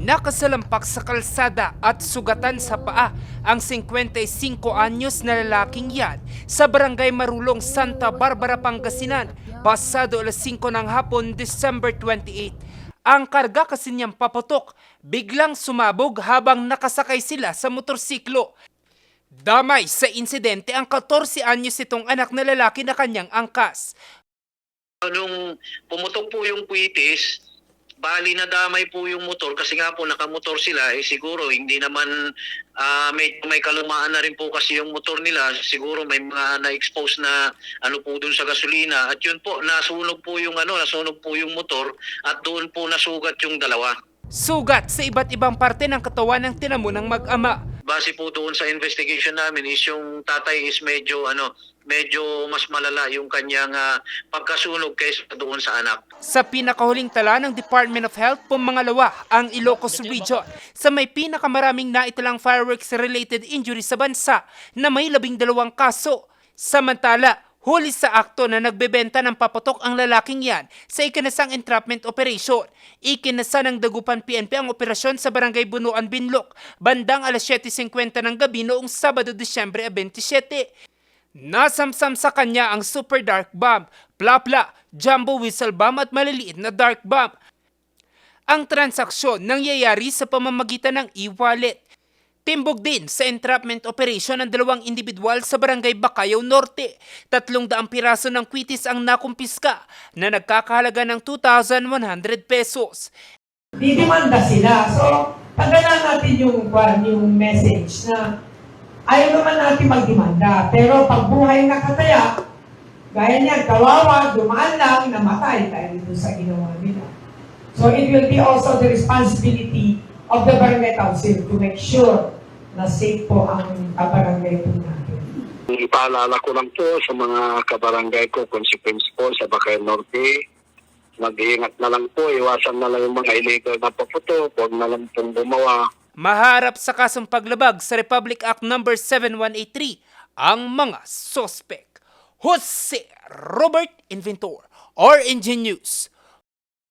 Nakasalampak sa kalsada at sugatan sa paa ang 55 anyos na lalaking yan sa Barangay Marulong, Santa Barbara, Pangasinan, pasado alas 5 ng hapon, December 28. Ang karga kasi niyang paputok, biglang sumabog habang nakasakay sila sa motorsiklo. Damay sa insidente ang 14 anyos itong anak na lalaki na kanyang angkas. Nung pumutok po yung puwitis, bali nadamay po yung motor kasi nga po nakamotor sila, siguro hindi naman may kalumaan na rin po kasi yung motor nila, siguro may mga na-expose na ano po dun sa gasolina at yun po nasunog po yung motor at doon po nasugat yung dalawa. Sugat sa iba't ibang parte ng katawan ng tinamo ng mag-ama. Base po doon sa investigation namin is yung tatay is medyo mas malala yung kanyang pagkasunog kaysa doon sa anak. Sa pinakahuling tala ng Department of Health, pumangalawa ang Ilocos Region sa may pinakamaraming naitalang fireworks-related injury sa bansa na may 12 kaso. Samantala, huli sa akto na nagbebenta ng paputok ang lalaking yan sa ikinasang entrapment operation. Ikinasa ng Dagupan PNP ang operasyon sa Barangay Bunuan, Binloc, bandang alas 7:50 ng gabi noong Sabado, Disyembre 27. Nasamsam sa kanya ang super dark bomb, plapla, jumbo whistle bomb at maliliit na dark bomb. Ang transaksyon nangyayari sa pamamagitan ng e-wallet. Timbog din sa entrapment operation ng 2 individual sa Barangay Bacayo Norte. 300 piraso ng kwitis ang nakumpiska na nagkakahalaga ng 2,100 pesos. Didimanda sila. So, tagalan natin yung message na ayaw naman natin magdemanda. Pero pag buhay na kataya, gaya niya, kawawa, dumaan lang, namatay dahil dito sa ginawa nila. So, it will be also the responsibility of the barangay council to make sure na safe po ang barangay po natin. Ipaalala ko lang po sa mga kabarangay ko, consequence po sa Bacayo Norte, mag-iingat na lang po, iwasan na lang yung mga illegal na paputok, huwag na lang pong gumawa. Maharap sa kasong paglabag sa Republic Act No. 7183 ang mga sospek. Jose Robert Inventor, RNG News.